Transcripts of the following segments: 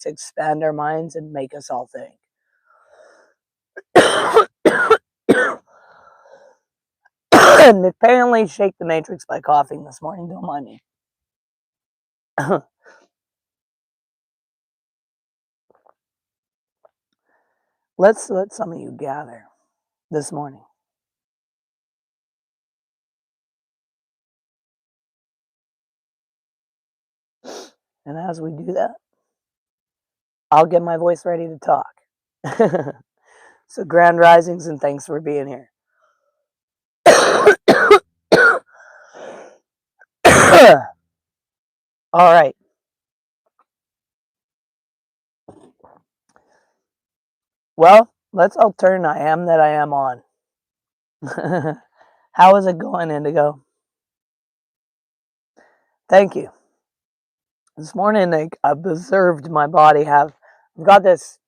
to expand our minds and make us all think. And apparently shake the matrix by coughing this morning. Don't mind me. Let's let some of you gather this morning. And as we do that, I'll get my voice ready to talk. So grand risings and thanks for being here. All right. Well, let's all turn I am that I am on. How is it going, Indigo? Thank you. This morning, I've observed my body I've got this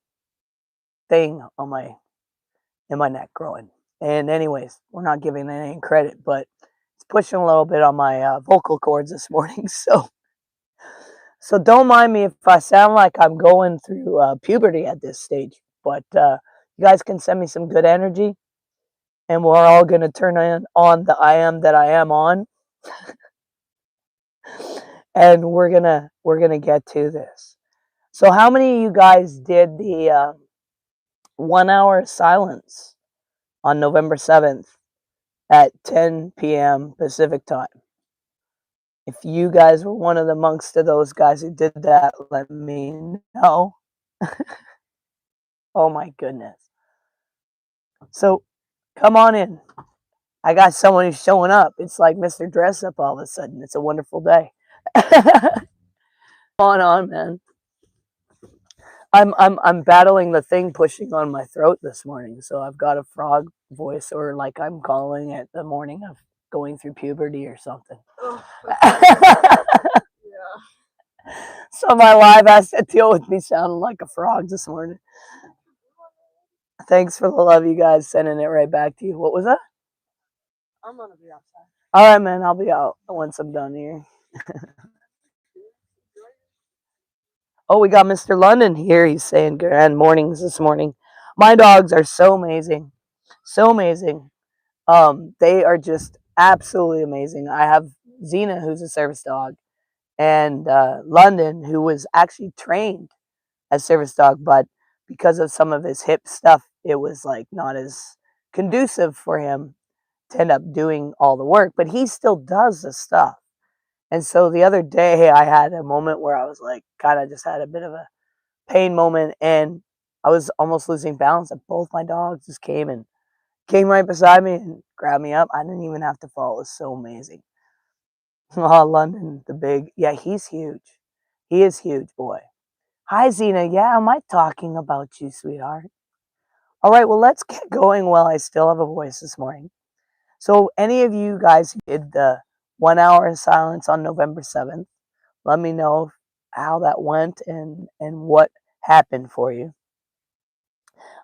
thing on in my neck growing. And anyways, we're not giving it any credit, but it's pushing a little bit on my vocal cords this morning. So don't mind me if I sound like I'm going through puberty at this stage. But you guys can send me some good energy, and we're all going to turn on the I am that I am on. And we're gonna get to this. So how many of you guys did the 1 hour silence on November 7th at 10 p.m. Pacific time? If you guys were one of the amongst those guys who did that, let me know. Oh my goodness. So come on in. I got someone who's showing up. It's like Mr. Dress Up all of a sudden. It's a wonderful day. on, man. I'm battling the thing pushing on my throat this morning, so I've got a frog voice, or like I'm calling it the morning of going through puberty or something. Oh, yeah. So my live has to deal with me sounding like a frog this morning. Thanks for the love, you guys. Sending it right back to you. What was that? I'm gonna be outside. All right, man. I'll be out once I'm done here. Oh, we got Mr. London here. He's saying grand mornings this morning. My dogs are so amazing. So amazing. They are just absolutely amazing. I have Xena, who's a service dog, and London, who was actually trained as service dog, but because of some of his hip stuff, it was like not as conducive for him to end up doing all the work, but he still does the stuff. And so the other day I had a moment where I was like, kind of just had a bit of a pain moment, and I was almost losing balance, and both my dogs just came right beside me and grabbed me up. I didn't even have to fall. It was so amazing. Oh, London, the big, yeah, he's huge. He is huge, boy. Hi, Xena. Yeah, am I talking about you, sweetheart? All right, well, let's get going while I still have a voice this morning. So any of you guys who did the 1 hour silence on November 7th, let me know how that went and what happened for you.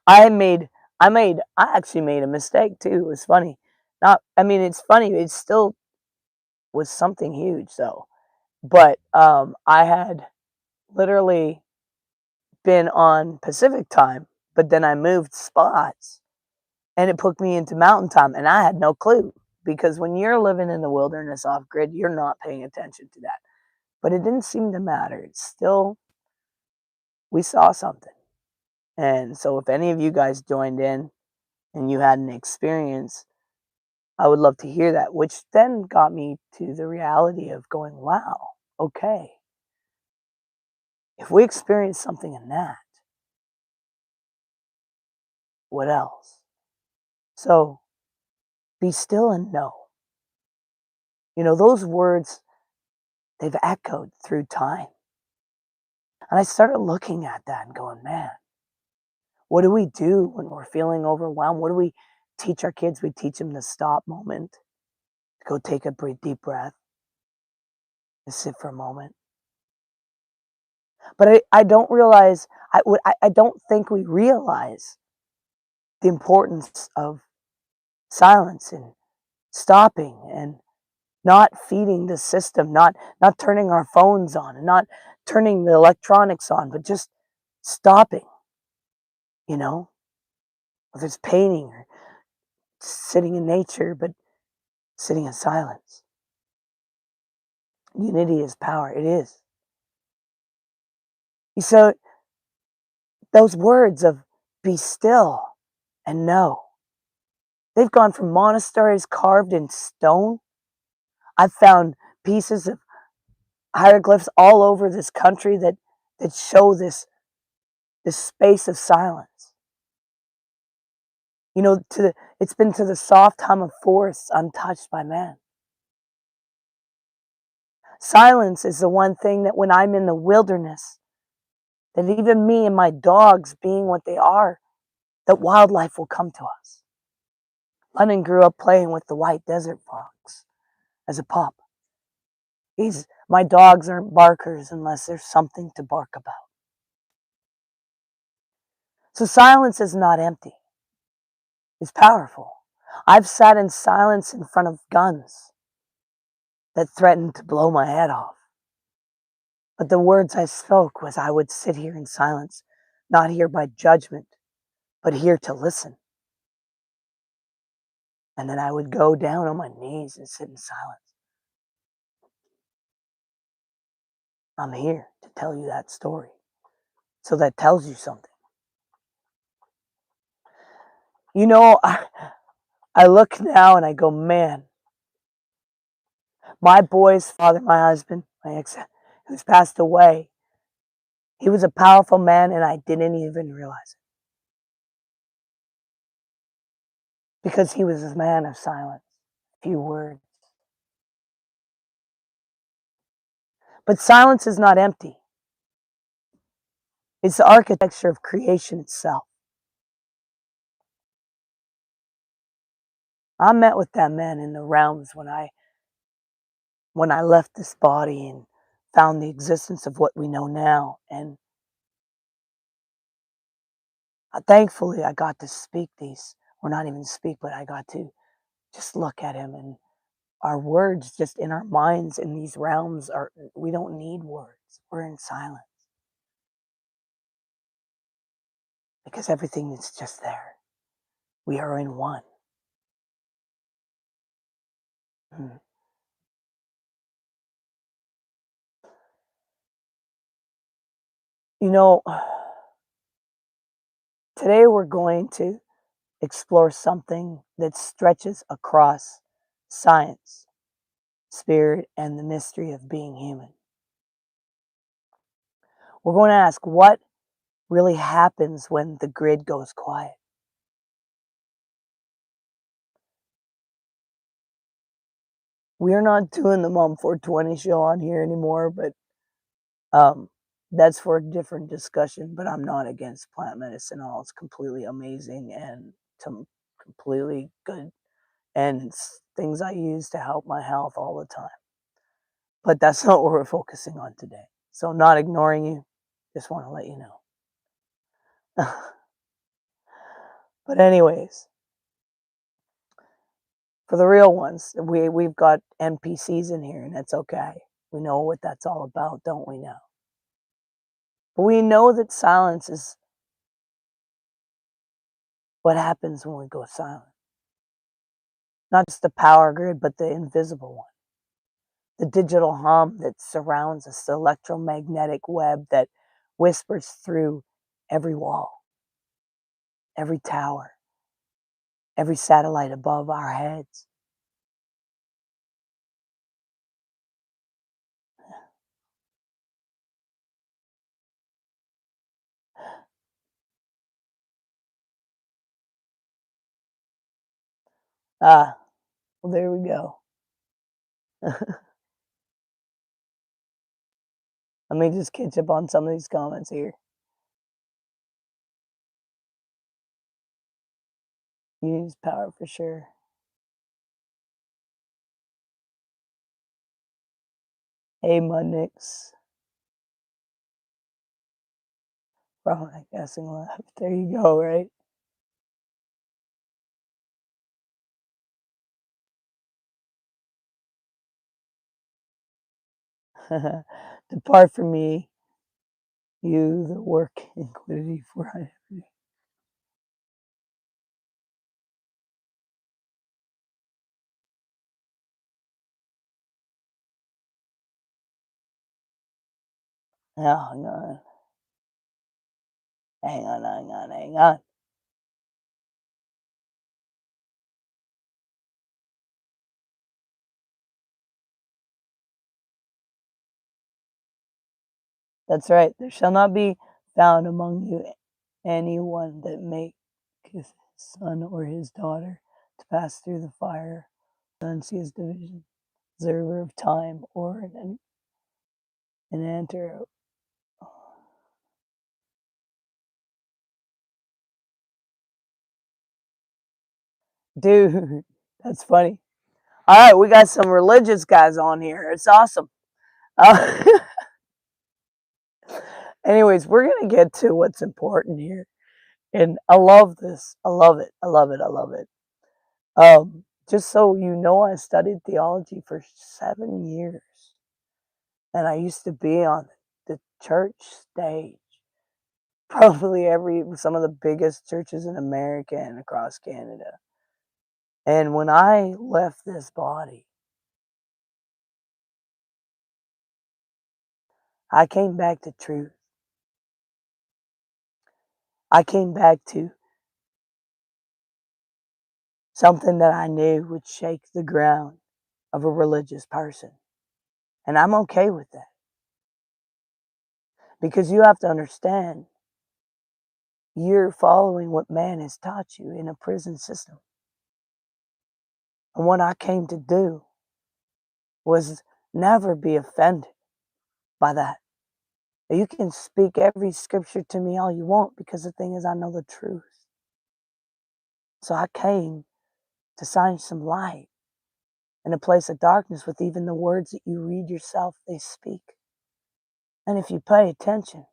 I actually made a mistake too. It was funny. It's funny. It still was something huge though. But I had literally been on Pacific time, but then I moved spots and it put me into mountain time, and I had no clue, because when you're living in the wilderness off grid, you're not paying attention to that. But it didn't seem to matter. It's still, we saw something. And so if any of you guys joined in and you had an experience, I would love to hear that, which then got me to the reality of going, wow, okay. If we experience something in that, what else? So be still and know. You know, those words, they've echoed through time. And I started looking at that and going, man, what do we do when we're feeling overwhelmed? What do we teach our kids? We teach them the stop moment, to go take a deep breath, to sit for a moment. But I don't realize, I don't think we realize the importance of silence and stopping and not feeding the system, not turning our phones on, and not turning the electronics on, but just stopping, you know, whether it's painting or sitting in nature, but sitting in silence. Unity is power. It is. So those words of be still and know, they've gone from monasteries carved in stone. I've found pieces of hieroglyphs all over this country that show this space of silence. It's been to the soft hum of forests untouched by man. Silence is the one thing that when I'm in the wilderness, that even me and my dogs being what they are, that wildlife will come to us. Lennon grew up playing with the white desert fox as a pup. My dogs aren't barkers unless there's something to bark about. So silence is not empty. It's powerful. I've sat in silence in front of guns that threatened to blow my head off. But the words I spoke was I would sit here in silence, not here by judgment, but here to listen. And then I would go down on my knees and sit in silence. I'm here to tell you that story. So that tells you something. I look now and I go, man, my boy's father, my husband, my ex, who's passed away, he was a powerful man and I didn't even realize it. Because he was a man of silence, few words. But silence is not empty. It's the architecture of creation itself. I met with that man in the realms when I left this body and found the existence of what we know now. And thankfully, I got to speak these, or not even speak, but I got to just look at him. And our words just in our minds in these realms we don't need words. We're in silence. Because everything is just there. We are in one. Hmm. Today we're going to explore something that stretches across science, spirit, and the mystery of being human. We're going to ask what really happens when the grid goes quiet. We're not doing the Mom 420 show on here anymore, but that's for a different discussion. But I'm not against plant medicine at all. It's completely amazing and completely good. And it's things I use to help my health all the time. But that's not what we're focusing on today. So I'm not ignoring you. Just want to let you know. But anyways, for the real ones, we've got NPCs in here, and that's okay. We know what that's all about, don't we now? But we know that silence is what happens when we go silent. Not just the power grid, but the invisible one. The digital hum that surrounds us, the electromagnetic web that whispers through every wall, every tower, every satellite above our heads. Ah, well, there we go. Let me just catch up on some of these comments here. Use power for sure. Hey, Mudnix. Probably guessing left. There you go, right? Depart from me, You, the work liquidity for identity. Now, hang on. Hang on, hang on, hang on. That's right. There shall not be found among you anyone that maketh his son or his daughter to pass through the fire, unsee his division, observer of time, or an enter. Dude, that's funny. All right, we got some religious guys on here. It's awesome. Uh, anyways, we're going to get to what's important here. And I love this. I love it. I love it. I love it. Just so you know, I studied theology for 7 years. And I used to be on the church stage, probably some of the biggest churches in America and across Canada. And when I left this body, I came back to truth. I came back to something that I knew would shake the ground of a religious person. And I'm okay with that. Because you have to understand, you're following what man has taught you in a prison system. And what I came to do was never be offended by that. You can speak every scripture to me all you want, because the thing is, I know the truth. So I came to shine some light in a place of darkness with even the words that you read yourself, they speak. And if you pay attention,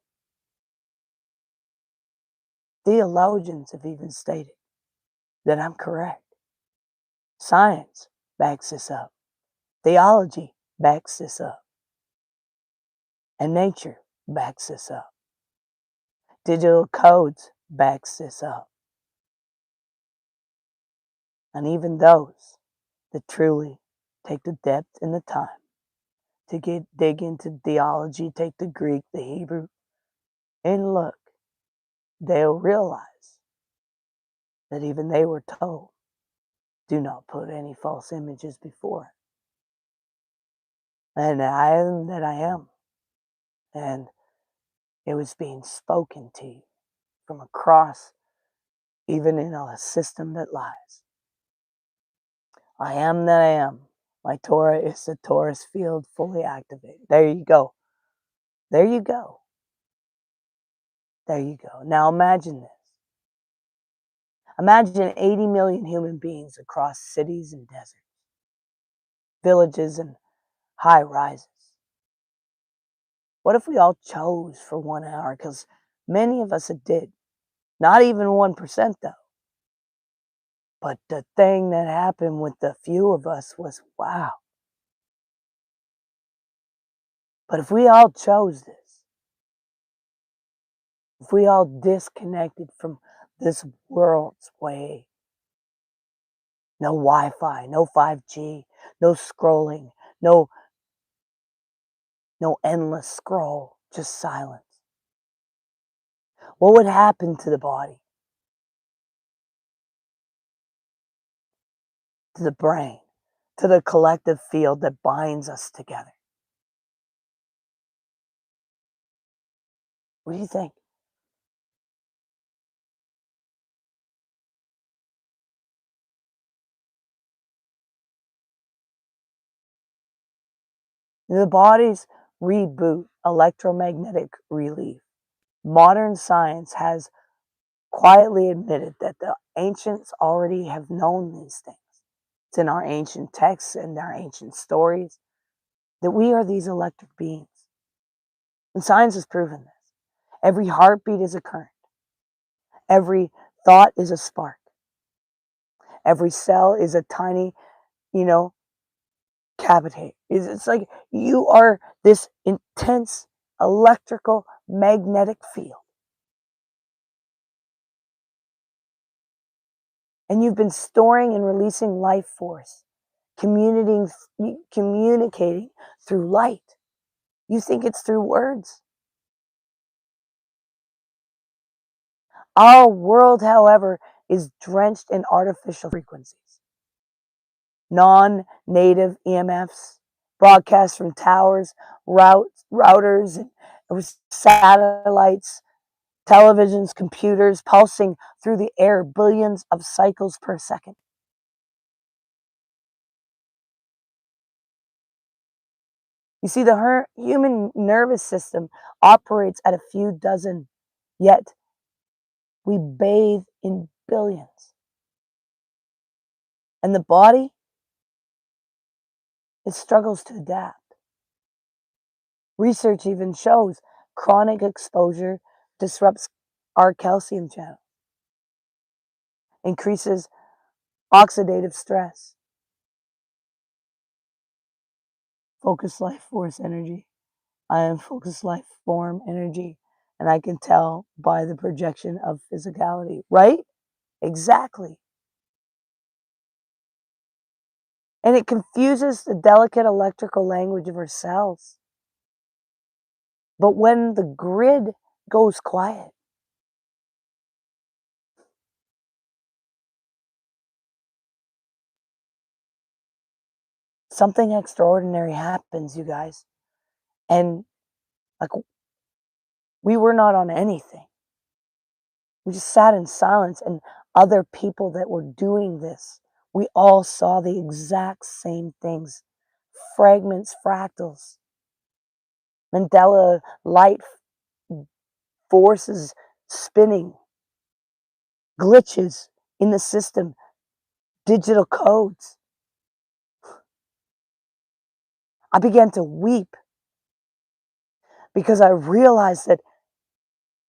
theologians have even stated that I'm correct. Science backs this up. Theology backs this up. And nature backs this up. Digital codes backs this up. And even those that truly take the depth and the time to dig into theology, take the Greek, the Hebrew, and look, they'll realize that even they were told, do not put any false images before it. And I am that I am. And it was being spoken to you from across, even in a system that lies. I am that I am. My Torah is the Torah's field fully activated. There you go. There you go. There you go. Now imagine this. Imagine 80 million human beings across cities and deserts, villages and high rises. What if we all chose for 1 hour? Because many of us did. Not even 1% though. But the thing that happened with the few of us was, wow. But if we all chose this, if we all disconnected from this world's way, no Wi-Fi, no 5G, no scrolling, no endless scroll, just silence. What would happen to the body, to the brain, to the collective field that binds us together? What do you think? The body's reboot, electromagnetic relief. Modern science has quietly admitted that the ancients already have known these things. It's in our ancient texts and our ancient stories that we are these electric beings. And science has proven this. Every heartbeat is a current. Every thought is a spark. Every cell is a tiny, you know, cavitate. It's like you are this intense electrical magnetic field. And you've been storing and releasing life force, communicating through light. You think it's through words. Our world, however, is drenched in artificial frequencies. Non-native EMFs, broadcast from towers, routers, and satellites, televisions, computers, pulsing through the air billions of cycles per second. You see, the human nervous system operates at a few dozen, yet we bathe in billions. And the body, it struggles to adapt. Research even shows chronic exposure disrupts our calcium channel, increases oxidative stress, focus life force energy. I am focused life form energy, and I can tell by the projection of physicality, right? Exactly. And it confuses the delicate electrical language of our cells. But when the grid goes quiet, something extraordinary happens, you guys. And like, we were not on anything. We just sat in silence, and other people that were doing this, we all saw the exact same things. Fragments, fractals, Mandela light forces spinning, glitches in the system, digital codes. I began to weep because I realized that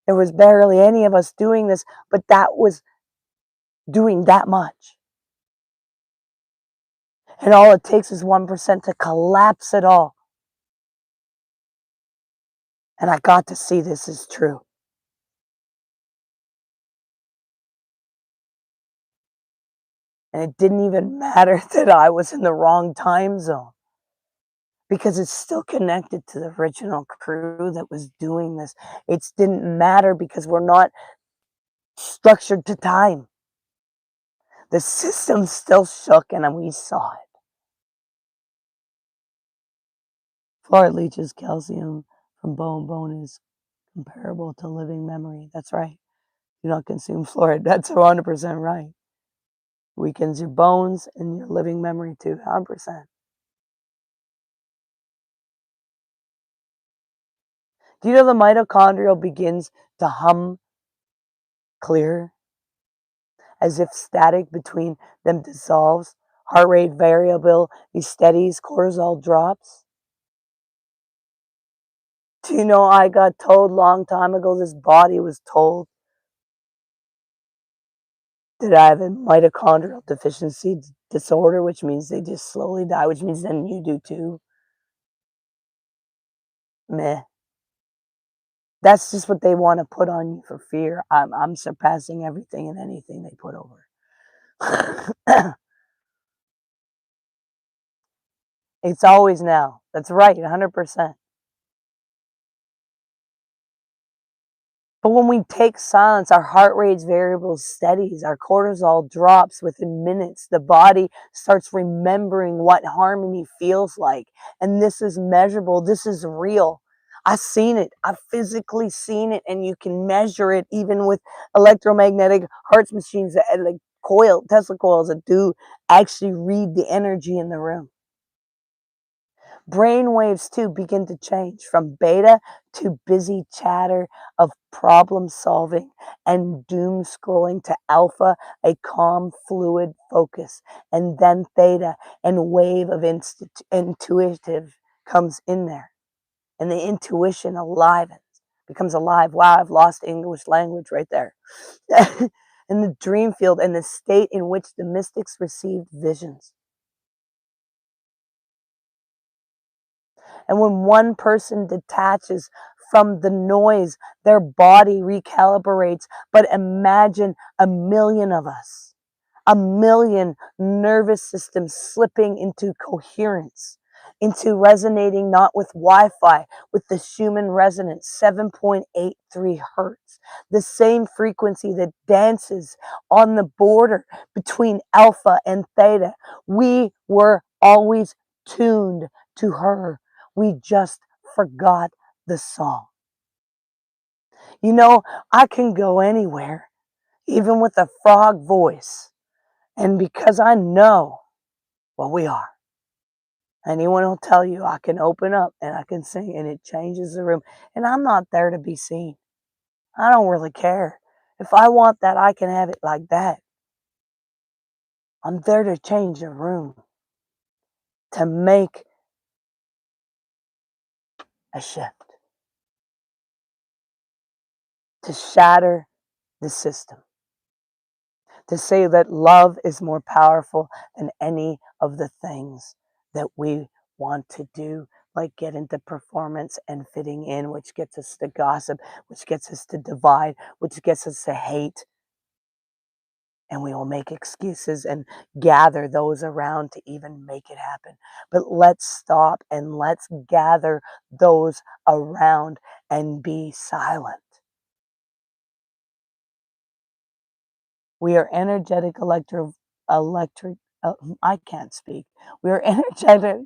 there was barely any of us doing this, but that was doing that much. And all it takes is 1% to collapse it all. And I got to see this is true. And it didn't even matter that I was in the wrong time zone, because it's still connected to the original crew that was doing this. It didn't matter because we're not structured to time. The system still shook, and we saw it. Fluoride leaches calcium from bone. Bone is comparable to living memory. That's right. Do not consume fluoride. That's 100% right. Weakens your bones and your living memory too. 100%. Do you know the mitochondrial begins to hum clear, as if static between them dissolves, heart rate variability steadies, cortisol drops? Do you know I got told long time ago, this body was told that I have a mitochondrial deficiency disorder, which means they just slowly die, which means then you do too. Meh. That's just what they want to put on you for fear. I'm surpassing everything and anything they put over. It's always now. That's right, 100%. But when we take silence, our heart rate's variable steadies, our cortisol drops within minutes. The body starts remembering what harmony feels like. And this is measurable. This is real. I've seen it. I've physically seen it, and you can measure it even with electromagnetic heart machines that like Tesla coils that do actually read the energy in the room. Brain waves too begin to change from beta to busy chatter of problem solving and doom scrolling to alpha, a calm, fluid focus, and then theta and wave of intuitive comes in there, and the intuition becomes alive. Wow, I've lost English language right there. In the dream field and the state in which the mystics received visions. And when one person detaches from the noise, their body recalibrates. But imagine a million of us, a million nervous systems slipping into coherence, into resonating not with Wi-Fi, with the Schumann resonance, 7.83 hertz, the same frequency that dances on the border between alpha and theta. We were always tuned to her. We just forgot the song. You know, I can go anywhere, even with a frog voice. And because I know what we are, anyone will tell you I can open up and I can sing and it changes the room. And I'm not there to be seen. I don't really care. If I want that, I can have it like that. I'm there to change the room, to make a shift, to shatter the system, to say that love is more powerful than any of the things that we want to do, like get into performance and fitting in, which gets us to gossip, which gets us to divide, which gets us to hate. And we will make excuses and gather those around to even make it happen. But let's stop and let's gather those around and be silent. We are energetic electric, I can't speak. We are energetic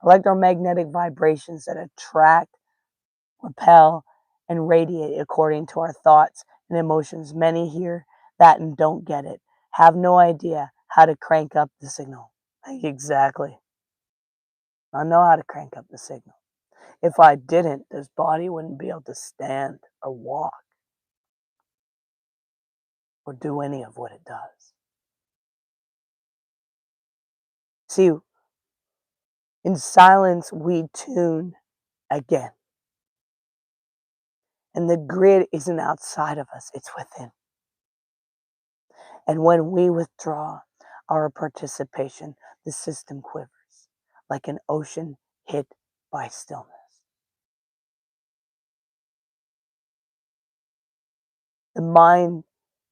electromagnetic vibrations that attract, repel, and radiate according to our thoughts and emotions. Many hear that and don't get it, have no idea how to crank up the signal. Exactly. I know how to crank up the signal. If I didn't, this body wouldn't be able to stand or walk or do any of what it does. See, in silence, we tune again. And the grid isn't outside of us, it's within. And when we withdraw our participation, the system quivers like an ocean hit by stillness. The mind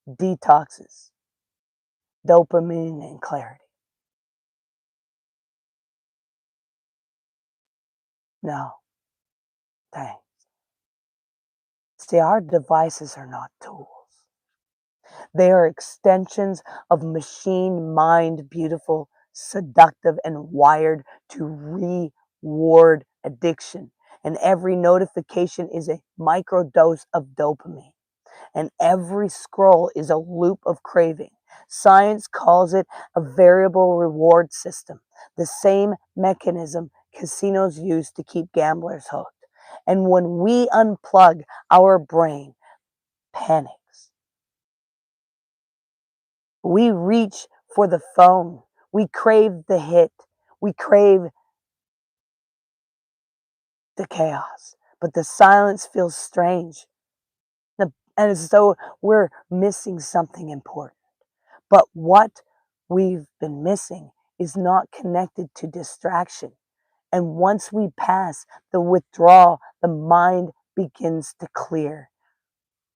detoxes dopamine and clarity. No, thanks. See, our devices are not tools. They are extensions of machine mind, beautiful, seductive, and wired to reward addiction. And every notification is a microdose of dopamine. And every scroll is a loop of craving. Science calls it a variable reward system, the same mechanism casinos use to keep gamblers hooked. And when we unplug, our brain panics. We reach for the phone. We crave the hit. We crave the chaos. But the silence feels strange. And as though we're missing something important. But what we've been missing is not connected to distraction. And once we pass the withdrawal, the mind begins to clear.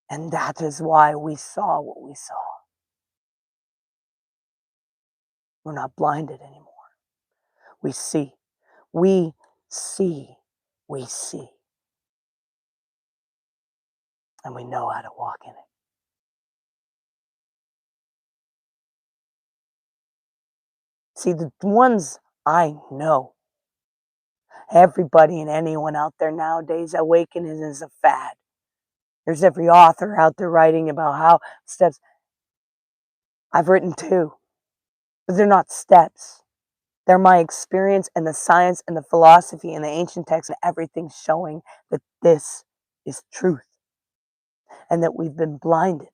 And that is why we saw what we saw. We're not blinded anymore. We see. We see. We see. And we know how to walk in it. See, the ones I know, everybody and anyone out there nowadays, Awaken is a fad. There's every author out there writing about how steps. I've written two, but they're not steps. They're my experience and the science and the philosophy and the ancient texts and everything showing that this is truth and that we've been blinded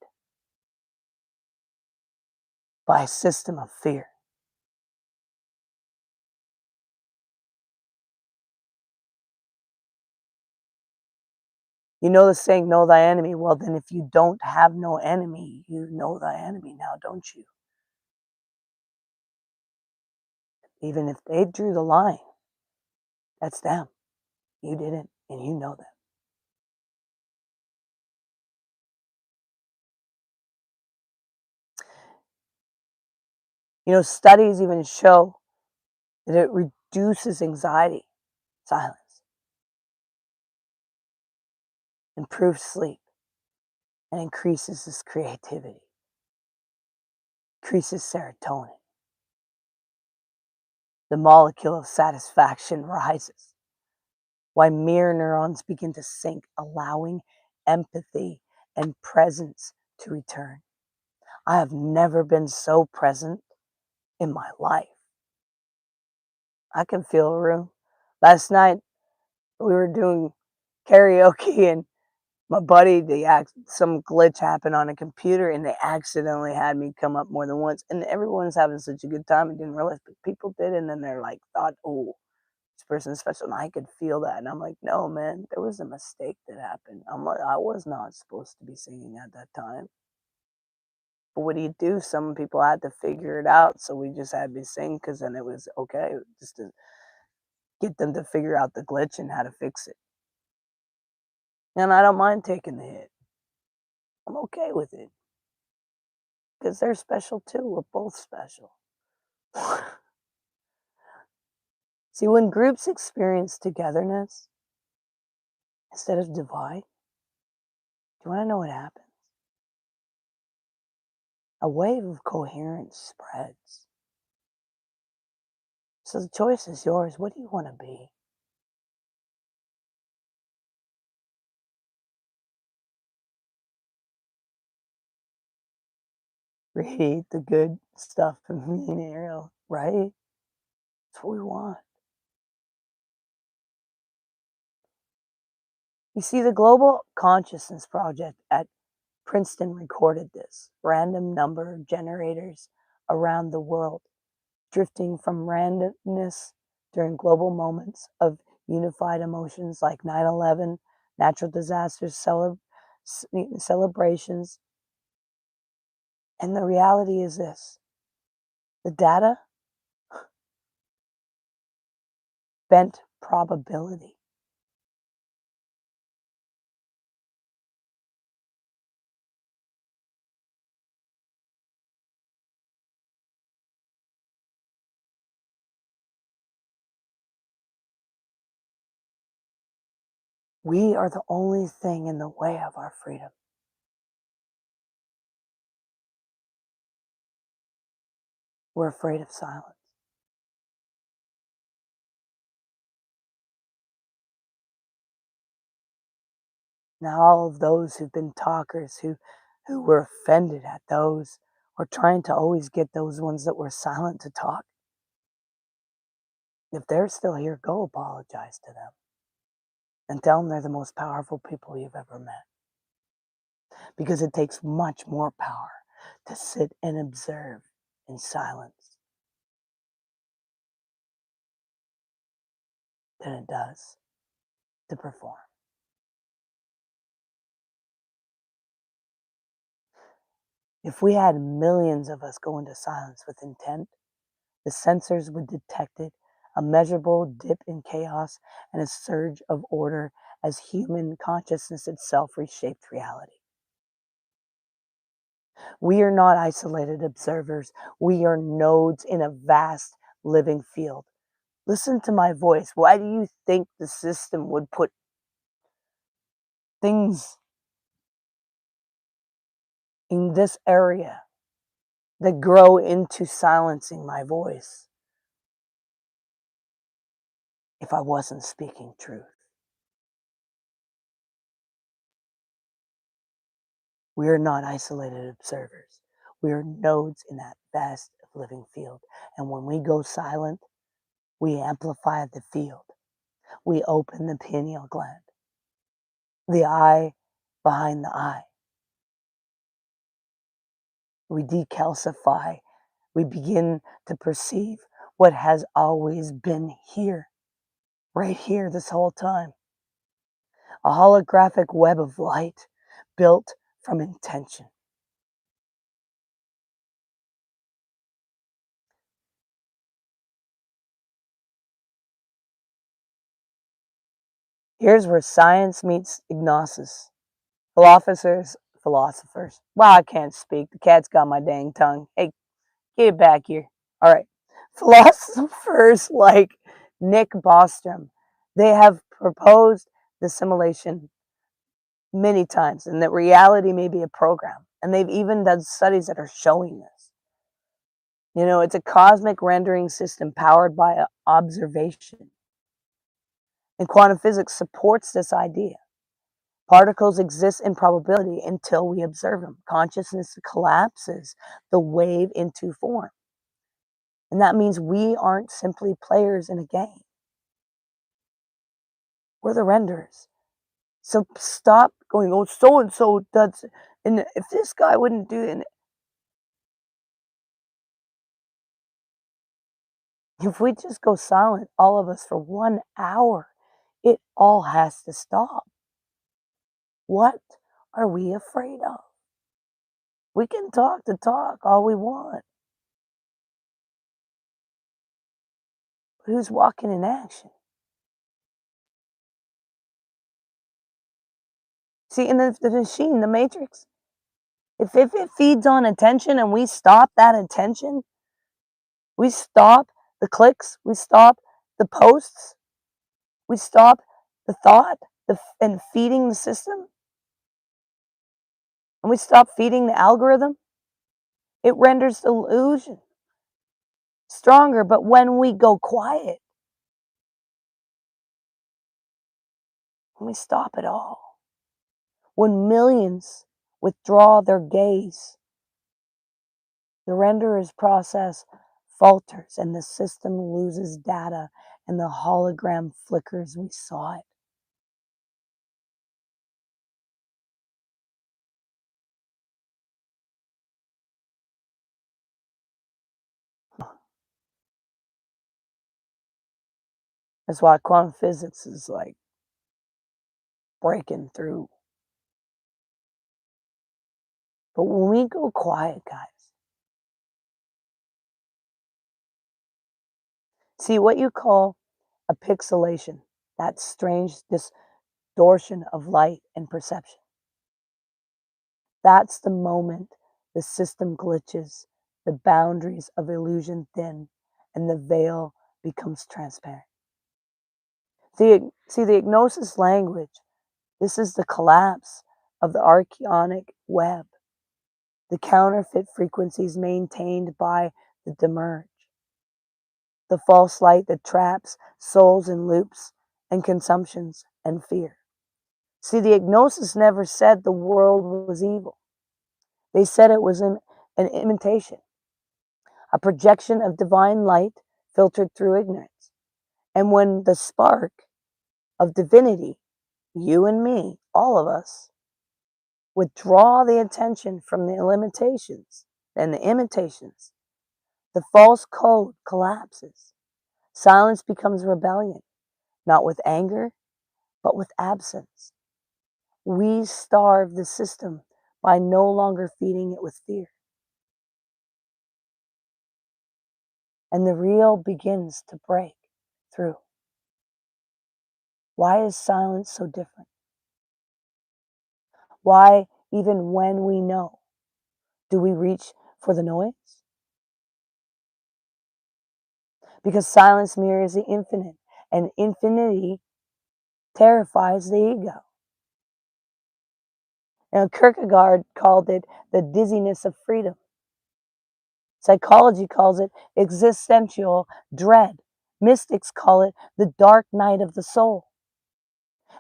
by a system of fear. You know the saying, know thy enemy. Well, then if you don't have no enemy, you know thy enemy now, don't you? Even if they drew the line, that's them. You didn't, and you know them. Studies even show that it reduces anxiety, silence, improves sleep, and increases this creativity, increases serotonin. The molecule of satisfaction rises. Why mirror neurons begin to sync, allowing empathy and presence to return. I have never been so present in my life. I can feel a room. Last night we were doing karaoke and my buddy, some glitch happened on a computer and they accidentally had me come up more than once. And everyone's having such a good time and didn't realize, but people did. And then they're like, thought, oh, this person's special. And I could feel that. And I'm like, no, man, there was a mistake that happened. I'm like, I was not supposed to be singing at that time. But what do you do? Some people had to figure it out. So we just had to sing because then it was okay just to get them to figure out the glitch and how to fix it. And I don't mind taking the hit. I'm okay with it because they're special too. We're both special. See, when groups experience togetherness instead of divide, do you want to know what happens? A wave of coherence spreads. So the choice is yours. What do you want to be? Read the good stuff of me and Ariel, right? That's what we want. You see, the Global Consciousness Project at Princeton recorded this. Random number generators around the world drifting from randomness during global moments of unified emotions like 9/11, natural disasters, celebrations. And the reality is this: the data bent probability. We are the only thing in the way of our freedom. We're afraid of silence. Now, all of those who've been talkers, who were offended at those, or trying to always get those ones that were silent to talk, if they're still here, go apologize to them and tell them they're the most powerful people you've ever met. Because it takes much more power to sit and observe in silence than it does to perform. If we had millions of us go into silence with intent, the sensors would detect it, a measurable dip in chaos and a surge of order as human consciousness itself reshaped reality. We are not isolated observers. We are nodes in a vast living field. Listen to my voice. Why do you think the system would put things in this area that grow into silencing my voice if I wasn't speaking truth? We are not isolated observers. We are nodes in that vast living field. And when we go silent, we amplify the field. We open the pineal gland, the eye behind the eye. We decalcify. We begin to perceive what has always been here, right here this whole time. A holographic web of light built from intention. Here's where science meets gnosis. Philosophers. Well, I can't speak. The cat's got my dang tongue. Hey, get it back here. All right. Philosophers like Nick Bostrom, they have proposed the simulation many times and that reality may be a program. And they've even done studies that are showing this. You know, it's a cosmic rendering system powered by observation. And quantum physics supports this idea. Particles exist in probability until we observe them. Consciousness collapses the wave into form. And that means we aren't simply players in a game. We're the renderers. So stop going, oh, so and so does, and if this guy wouldn't do it, if we just go silent, all of us, for 1 hour, it all has to stop. What are we afraid of? We can talk the talk all we want, but who's walking in action? See, in the machine, the matrix, if it feeds on attention and we stop that attention, we stop the clicks, we stop the posts, we stop the thought and feeding the system, and we stop feeding the algorithm, it renders the illusion stronger. But when we go quiet, when we stop it all, when millions withdraw their gaze, the renderer's process falters and the system loses data and the hologram flickers. We saw it. That's why quantum physics is like breaking through. But when we go quiet, guys, see what you call a pixelation, that strange distortion of light and perception. That's the moment the system glitches, the boundaries of illusion thin, and the veil becomes transparent. See the gnosis language. This is the collapse of the archaonic web, the counterfeit frequencies maintained by the demerge, the false light that traps souls in loops and consumptions and fear. See, the gnosis never said the world was evil. They said it was an imitation, a projection of divine light filtered through ignorance. And when the spark of divinity, you and me, all of us, withdraw the attention from the limitations and the imitations, the false code collapses. Silence becomes rebellion, not with anger, but with absence. We starve the system by no longer feeding it with fear. And the real begins to break through. Why is silence so different? Why, even when we know, do we reach for the noise? Because silence mirrors the infinite, and infinity terrifies the ego. Now, Kierkegaard called it the dizziness of freedom. Psychology calls it existential dread. Mystics call it the dark night of the soul.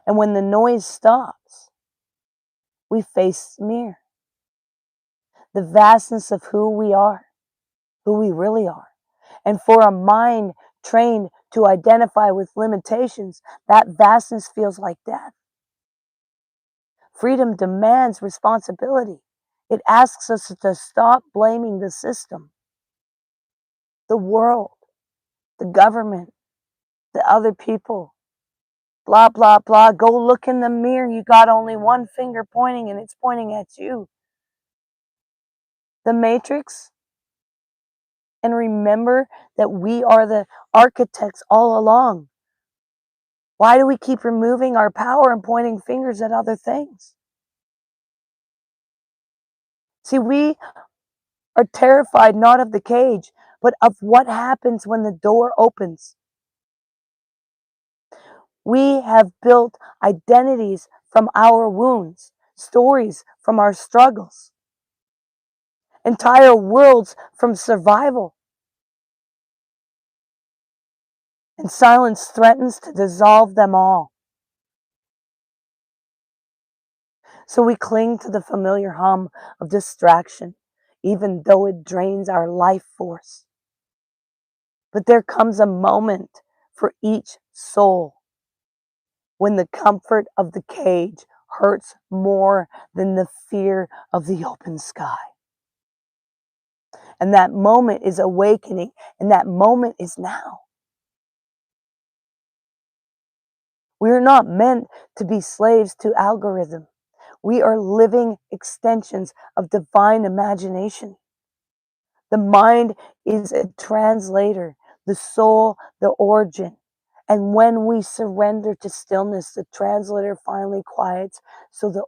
And when the noise stops, we face the mirror, the vastness of who we are, who we really are. And for a mind trained to identify with limitations, that vastness feels like death. Freedom demands responsibility. It asks us to stop blaming the system, the world, the government, the other people. Blah, blah, blah. Go look in the mirror. You got only one finger pointing and it's pointing at you. The matrix. And remember that we are the architects all along. Why do we keep removing our power and pointing fingers at other things? See, we are terrified not of the cage, but of what happens when the door opens. We have built identities from our wounds, stories from our struggles, entire worlds from survival. And silence threatens to dissolve them all. So we cling to the familiar hum of distraction, even though it drains our life force. But there comes a moment for each soul when the comfort of the cage hurts more than the fear of the open sky. And that moment is awakening, and that moment is now. We are not meant to be slaves to algorithm. We are living extensions of divine imagination. The mind is a translator, the soul, the origin. And when we surrender to stillness, the translator finally quiets so the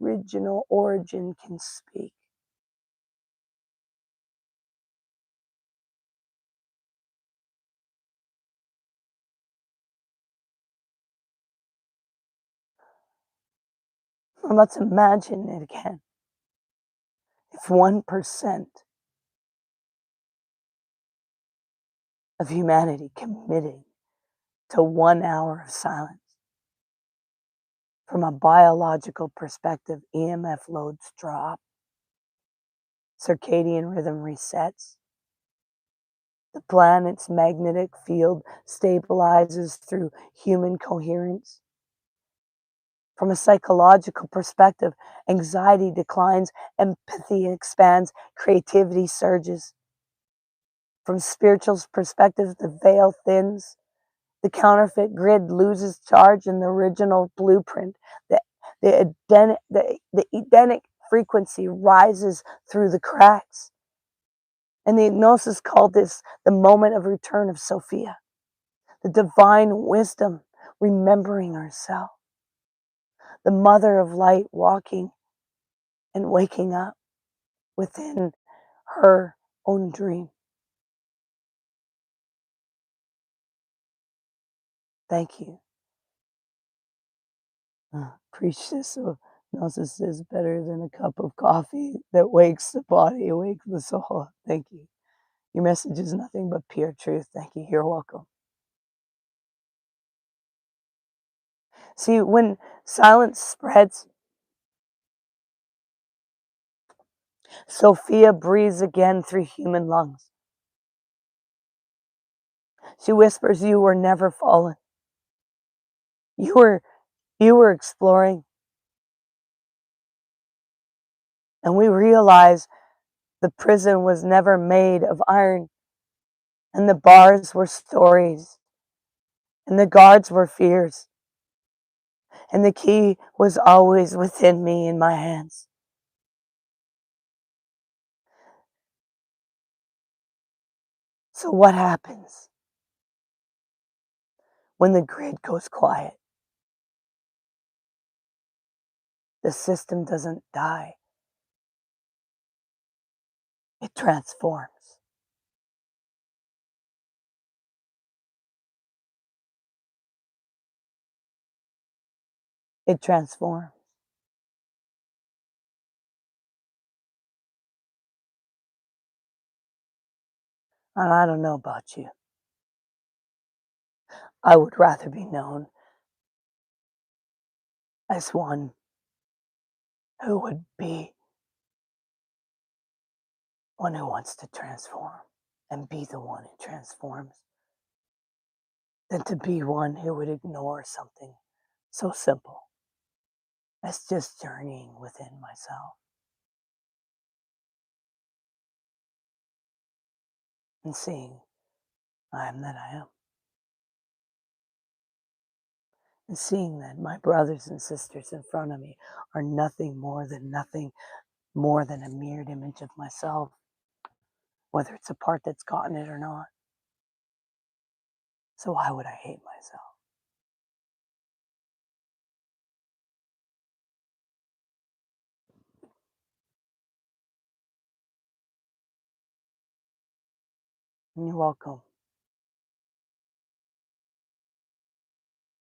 original origin can speak. And let's imagine it again. If 1% of humanity committed to 1 hour of silence, from a biological perspective, EMF loads drop, circadian rhythm resets, the planet's magnetic field stabilizes through human coherence. From a psychological perspective, anxiety declines, empathy expands, creativity surges. From spiritual perspective, the veil thins, the counterfeit grid loses charge, and the original blueprint, the Edenic frequency rises through the cracks. And the Gnosis called this the moment of return of Sophia, the divine wisdom remembering herself, the mother of light walking and waking up within her own dream. Thank you. Preach this so Gnosis is better than a cup of coffee that wakes the body, awakes the soul. Thank you. Your message is nothing but pure truth. Thank you. You're welcome. See, when silence spreads, Sophia breathes again through human lungs. She whispers, "You were never fallen. You were you were exploring." And we realize the prison was never made of iron, and the bars were stories, and the guards were fears, and the key was always within me in my hands. So what happens when the grid goes quiet? The system doesn't die. It transforms. It transforms. And I don't know about you. I would rather be known as one who would be one who wants to transform and be the one who transforms than to be one who would ignore something so simple as just journeying within myself and seeing I am that I am. And seeing that my brothers and sisters in front of me are nothing more than a mirrored image of myself, whether it's a part that's gotten it or not. So why would I hate myself? You're welcome.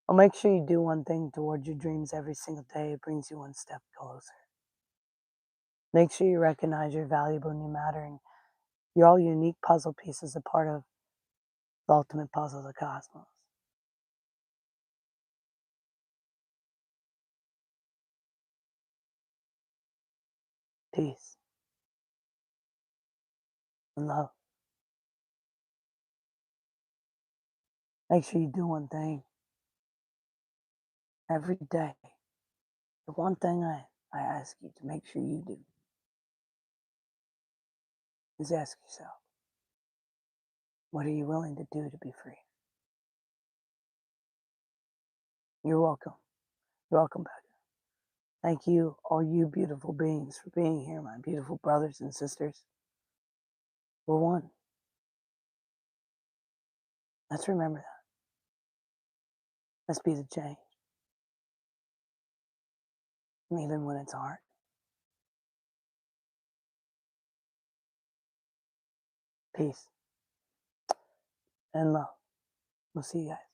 Well, make sure you do one thing towards your dreams every single day. It brings you one step closer. Make sure you recognize you're valuable and you matter, and you're all unique puzzle pieces, a part of the ultimate puzzle of the cosmos. Peace and love. Make sure you do one thing every day. The one thing I ask you to make sure you do is ask yourself, what are you willing to do to be free? You're welcome. You're welcome back. Thank you, all you beautiful beings, for being here, my beautiful brothers and sisters. We're one. Let's remember that. Let's be the change. And even when it's hard. Peace and love. We'll see you guys.